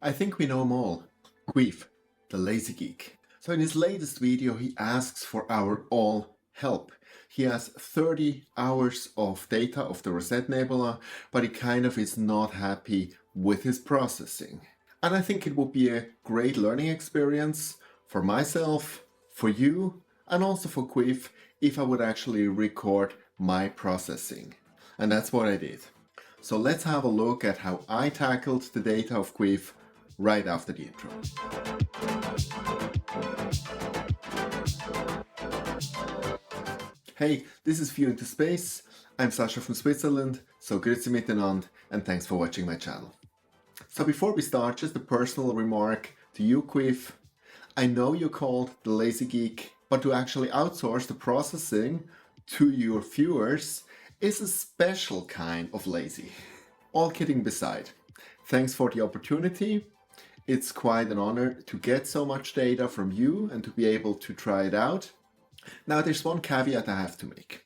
I think we know him all. Cuiv, the lazy geek. So in his latest video, he asks for our all help. He has 30 hours of data of the Rosette Nebula, but he kind of is not happy with his processing. And I think it would be a great learning experience for myself, for you, and also for Cuiv if I would actually record my processing. And that's what I did. So let's have a look at how I tackled the data of Cuiv right after the intro. Hey, this is View into Space. I'm Sascha from Switzerland, so grüezi miteinander, and thanks for watching my channel. So before we start, just a personal remark to you, Cuiv. I know you're called the lazy geek, but to actually outsource the processing to your viewers is a special kind of lazy. All kidding beside, thanks for the opportunity. It's quite an honor to get so much data from you and to be able to try it out. Now there's one caveat I have to make.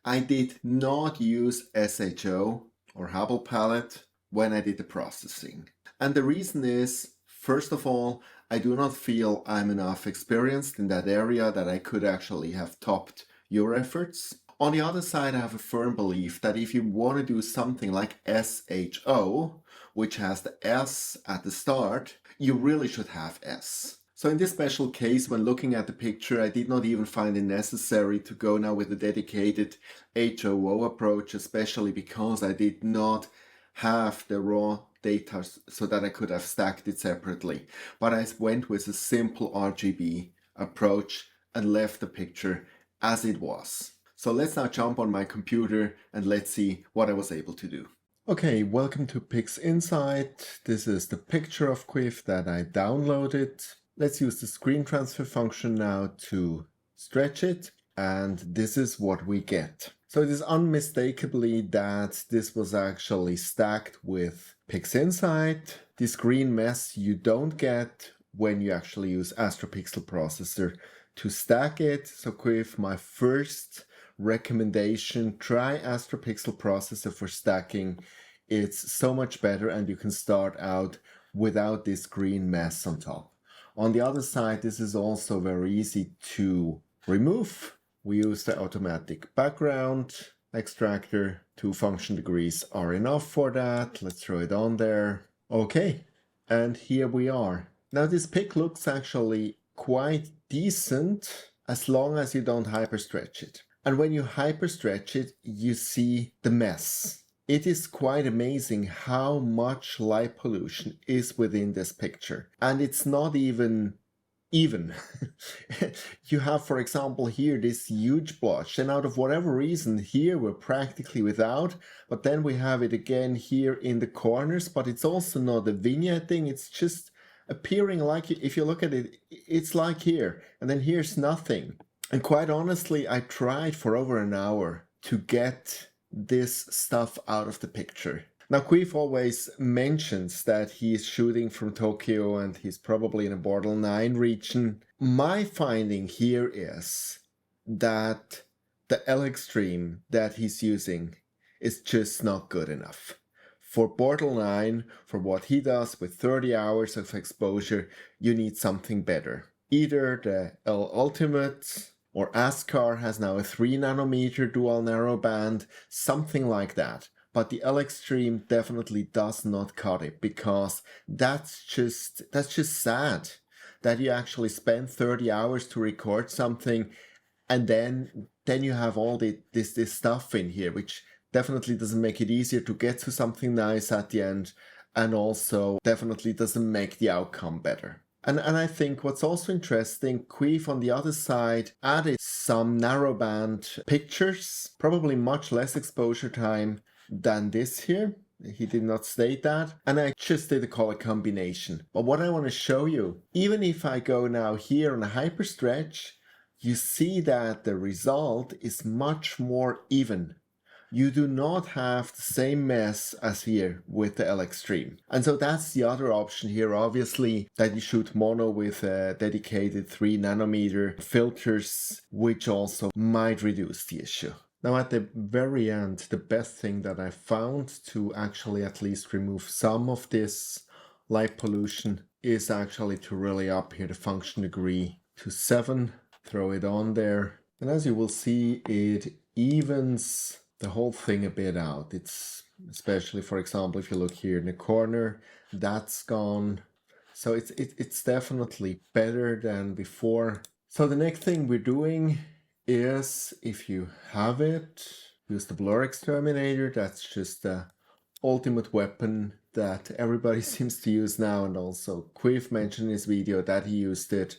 I did not use SHO or Hubble palette when I did the processing. And the reason is, first of all, I do not feel I'm enough experienced in that area that I could actually have topped your efforts. On the other side, I have a firm belief that if you want to do something like SHO, which has the S at the start, you really should have S. So in this special case, when looking at the picture, I did not even find it necessary to go now with a dedicated HOO approach, especially because I did not have the raw data so that I could have stacked it separately. But I went with a simple RGB approach and left the picture as it was. So let's now jump on my computer and let's see what I was able to do. Okay, welcome to PixInsight. This is the picture of Cuiv that I downloaded. Let's use the screen transfer function now to stretch it, and this is what we get. So it is unmistakably that this was actually stacked with PixInsight. This green mess you don't get when you actually use AstroPixel processor to stack it. So Cuiv, my first recommendation, try AstroPixel processor for stacking. It's so much better and you can start out without this green mess on top. On the other side, this is also very easy to remove. We use the automatic background extractor. 2 function degrees are enough for that. Let's throw it on there. Okay, and here we are. Now this pic looks actually quite decent as long as you don't hyperstretch it. And when you hyperstretch it, you see the mess. It is quite amazing how much light pollution is within this picture. And it's not even. You have, for example, here this huge blotch. And out of whatever reason, here we're practically without. But then we have it again here in the corners. But it's also not a vignetting. It's just appearing like, if you look at it, it's like here. And then here's nothing. And quite honestly, I tried for over an hour to get this stuff out of the picture. Now, Cuiv always mentions that he is shooting from Tokyo and he's probably in a Bortle 9 region. My finding here is that the LX stream that he's using is just not good enough. For Bortle 9, for what he does with 30 hours of exposure, you need something better. Either the L Ultimate or ASCAR has now a 3 nanometer dual narrowband, something like that. But the LX stream definitely does not cut it, because that's just sad that you actually spend 30 hours to record something and then you have all this stuff in here, which definitely doesn't make it easier to get to something nice at the end, and also definitely doesn't make the outcome better. And I think what's also interesting, Cuiv on the other side added some narrowband pictures, probably much less exposure time than this here. He did not state that. And I just did a color combination. But what I want to show you, even if I go now here on a hyperstretch, you see that the result is much more even. You do not have the same mess as here with the LX stream. And so that's the other option here, obviously, that you shoot mono with dedicated 3 nanometer filters, which also might reduce the issue. Now at the very end, the best thing that I found to actually at least remove some of this light pollution is actually to really up here the function degree to 7. Throw it on there. And as you will see, it evens the whole thing a bit out. It's especially, for example, if you look here in the corner, that's gone. So it's definitely better than before. So the next thing we're doing is, if you have it, use the blur exterminator. That's just the ultimate weapon that everybody seems to use now, and also Cuiv mentioned in his video that he used it.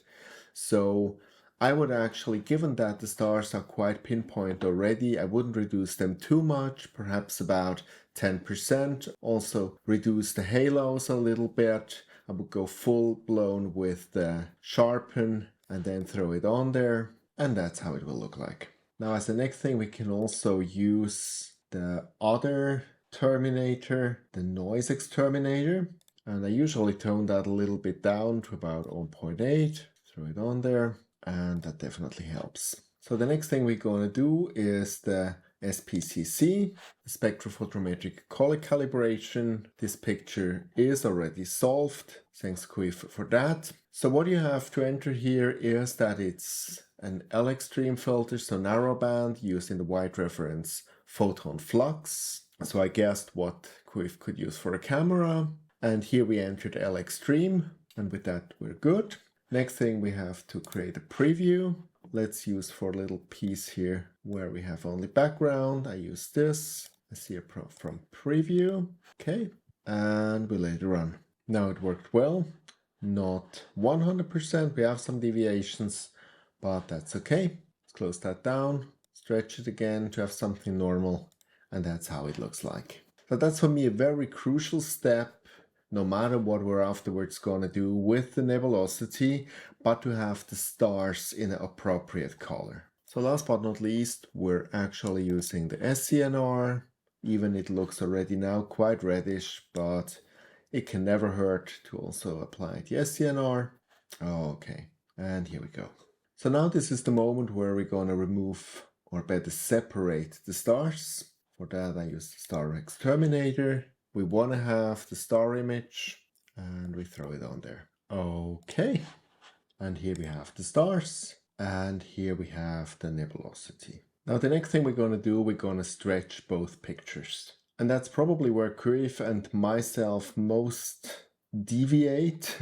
So I would actually, given that the stars are quite pinpoint already, I wouldn't reduce them too much, perhaps about 10%. Also reduce the halos a little bit. I would go full blown with the sharpen and then throw it on there, and that's how it will look like. Now as the next thing, we can also use the other terminator, the noise exterminator, and I usually tone that a little bit down to about 0.8, throw it on there, and that definitely helps. So the next thing we're going to do is the SPCC, the spectrophotometric color calibration. This picture is already solved, thanks Cuiv for that. So what you have to enter here is that it's an L extreme filter, so narrowband, used in the white reference photon flux. So I guessed what Cuiv could use for a camera. And here we entered L extreme, and with that we're good. Next thing, we have to create a preview. Let's use for a little piece here where we have only background. I use this. I see a from preview. Okay, and we let it run. Now it worked well. Not 100%. We have some deviations, but that's okay. Let's close that down. Stretch it again to have something normal. And that's how it looks like. So that's for me a very crucial step, no matter what we're afterwards going to do with the nebulosity, but to have the stars in an appropriate color. So last but not least, we're actually using the SCNR. Even it looks already now quite reddish, but it can never hurt to also apply the SCNR. Okay, and here we go. So now this is the moment where we're going to remove, or better separate, the stars. For that I use the star exterminator. We want to have the star image, and we throw it on there. Okay, and here we have the stars, and here we have the nebulosity. Now the next thing we're going to do, we're going to stretch both pictures. And that's probably where Cuiv and myself most deviate.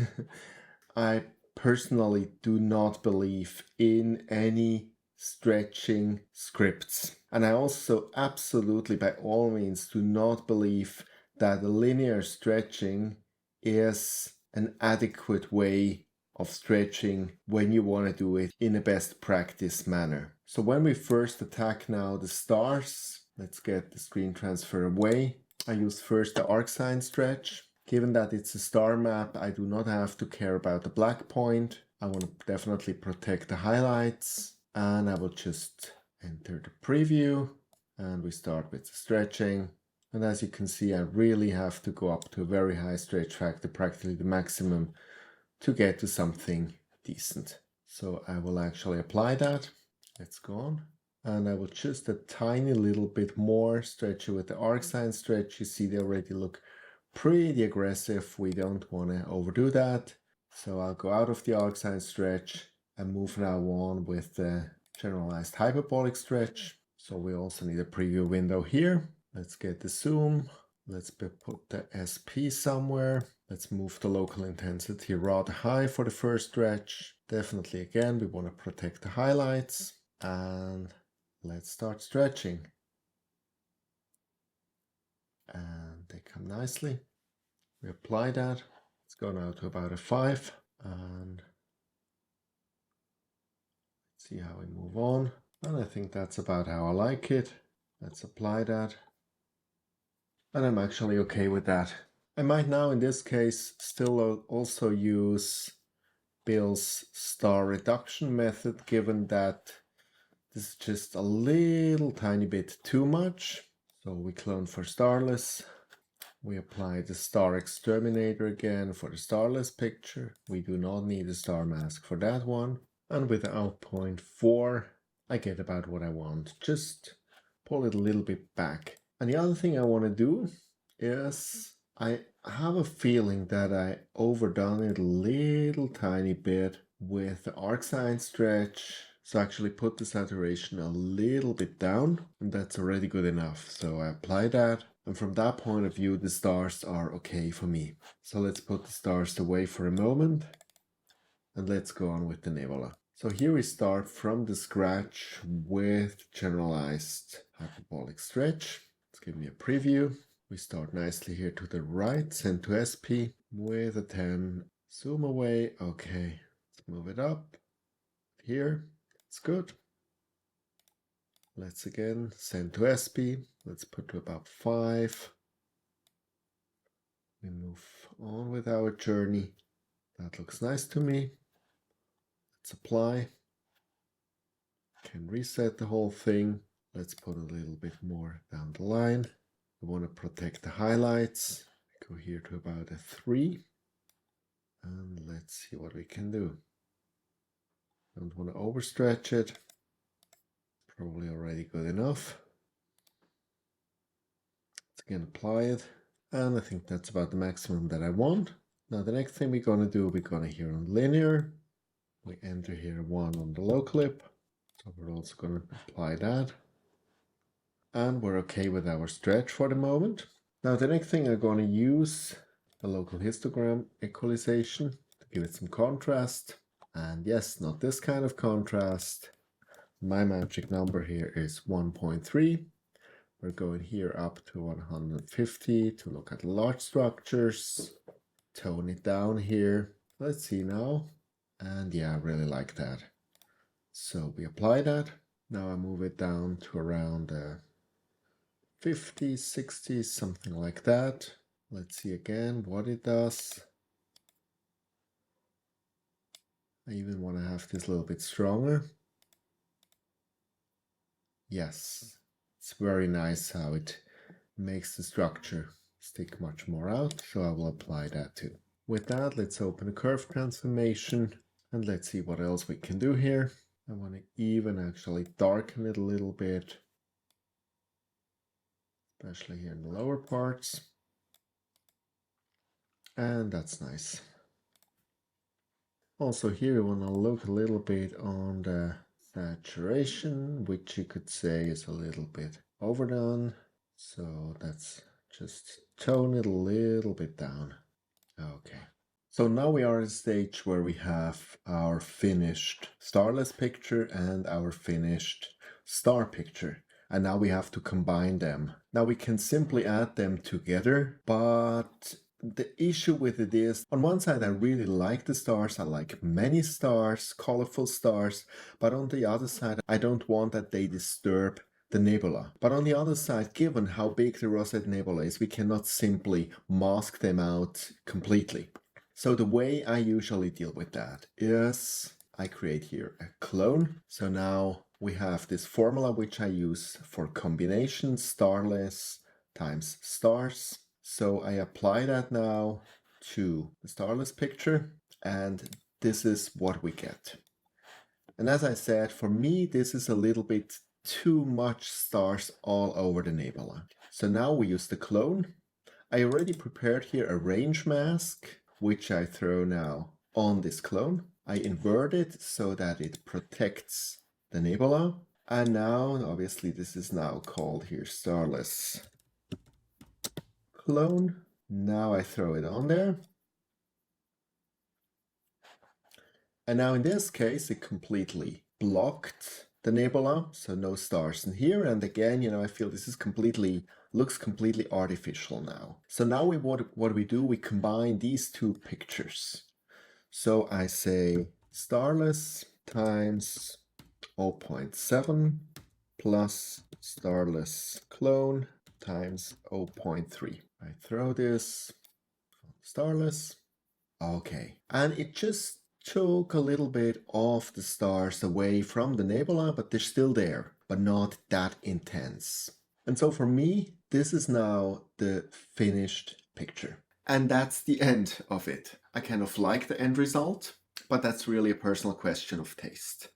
I personally do not believe in any stretching scripts. And I also absolutely, by all means, do not believe that linear stretching is an adequate way of stretching when you want to do it in a best practice manner. So when we first attack now the stars, let's get the screen transfer away. I use first the arcsine stretch. Given that it's a star map, I do not have to care about the black point. I want to definitely protect the highlights, and I will just enter the preview, and we start with the stretching. And as you can see, I really have to go up to a very high stretch factor, practically the maximum, to get to something decent. So I will actually apply that. Let's go on. And I will just a tiny little bit more stretch it with the arcsine stretch. You see they already look pretty aggressive. We don't want to overdo that. So I'll go out of the arcsine stretch and move now on with the generalized hyperbolic stretch. So we also need a preview window here. Let's get the zoom. Let's put the SP somewhere. Let's move the local intensity rather high for the first stretch. Definitely again, we want to protect the highlights. And let's start stretching. And they come nicely. We apply that. Let's go now to about a 5. And see how we move on. And I think that's about how I like it. Let's apply that. And I'm actually okay with that. I might now in this case still also use Bill's star reduction method, given that this is just a little tiny bit too much. So we clone for starless. We apply the star exterminator again for the starless picture. We do not need a star mask for that one. And with out 0.4, I get about what I want. Just pull it a little bit back. And the other thing I want to do is I have a feeling that I overdone it a little tiny bit with the arc sign stretch. So I actually put the saturation a little bit down, and that's already good enough. So I apply that, and from that point of view, the stars are okay for me. So let's put the stars away for a moment, and let's go on with the nebula. So here we start from the scratch with generalized hyperbolic stretch. Let's give me a preview. We start nicely here to the right, send to SP with a 10. Zoom away. Okay, let's move it up. Here, it's good. Let's again send to SP. Let's put to about 5. We move on with our journey. That looks nice to me. Let's apply. Can reset the whole thing. Let's put a little bit more down the line. We want to protect the highlights. Go here to about a 3. And let's see what we can do. Don't want to overstretch it. Probably already good enough. Let's again apply it. And I think that's about the maximum that I want. Now the next thing we're going to do, we're going to here on linear. We enter here 1 on the low clip. So we're also going to apply that. And we're okay with our stretch for the moment. Now the next thing I'm going to use the local histogram equalization to give it some contrast. And yes, not this kind of contrast. My magic number here is 1.3. We're going here up to 150 to look at large structures. Tone it down here. Let's see now. And yeah, I really like that. So we apply that. Now I move it down to around 50, 60, something like that. Let's see again what it does. I even want to have this a little bit stronger. Yes, it's very nice how it makes the structure stick much more out, so I will apply that too. With that, let's open a curve transformation and let's see what else we can do here. I want to even actually darken it a little bit, especially here in the lower parts. And that's nice. Also here we want to look a little bit on the saturation, which you could say is a little bit overdone. So that's just tone it a little bit down. Okay. So now we are at a stage where we have our finished starless picture and our finished star picture. And now we have to combine them. Now we can simply add them together, but the issue with it is, on one side I really like the stars, I like many stars, colorful stars, but on the other side I don't want that they disturb the nebula. But on the other side, given how big the Rosette Nebula is, we cannot simply mask them out completely. So the way I usually deal with that is I create here a clone. So now we have this formula which I use for combination starless times stars. So I apply that now to the starless picture, and this is what we get. And as I said, for me, this is a little bit too much stars all over the nebula. So now we use the clone. I already prepared here a range mask, which I throw now on this clone. I invert it so that it protects the nebula. And now, obviously, this is now called here starless clone. Now I throw it on there. And now in this case, it completely blocked the nebula, so no stars in here. And again, I feel this is looks completely artificial now. So now what we do, we combine these two pictures. So I say starless times 0.7 plus starless clone times 0.3. I throw this starless. Okay, and it just took a little bit of the stars away from the nebula, but they're still there, but not that intense. And so for me, this is now the finished picture. And that's the end of it. I kind of like the end result, but that's really a personal question of taste.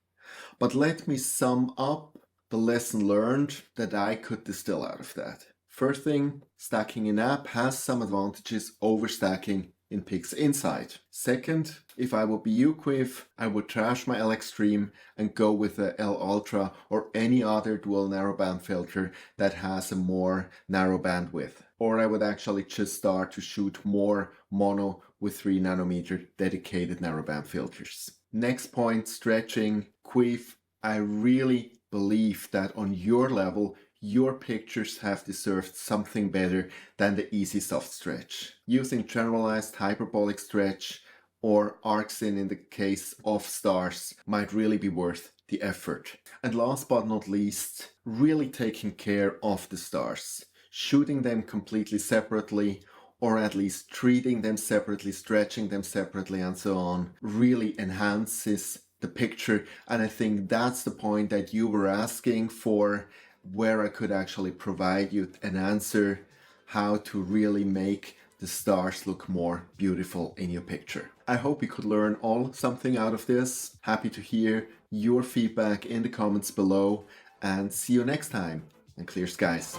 But let me sum up the lesson learned that I could distill out of that. First thing, stacking in app has some advantages over stacking in PixInsight. Second, if I would be you, Cuiv, I would trash my L Extreme and go with a L Ultra or any other dual narrowband filter that has a more narrow bandwidth. Or I would actually just start to shoot more mono with 3 nanometer dedicated narrowband filters. Next point, stretching. Cuiv, I really believe that on your level, your pictures have deserved something better than the easy soft stretch. Using generalized hyperbolic stretch or arcsyn in the case of stars might really be worth the effort. And last but not least, really taking care of the stars. Shooting them completely separately, or at least treating them separately, stretching them separately, and so on, really enhances the picture. And I think that's the point that you were asking for, where I could actually provide you an answer how to really make the stars look more beautiful in your picture. I hope you could learn all something out of this. Happy to hear your feedback in the comments below, and see you next time, and clear skies.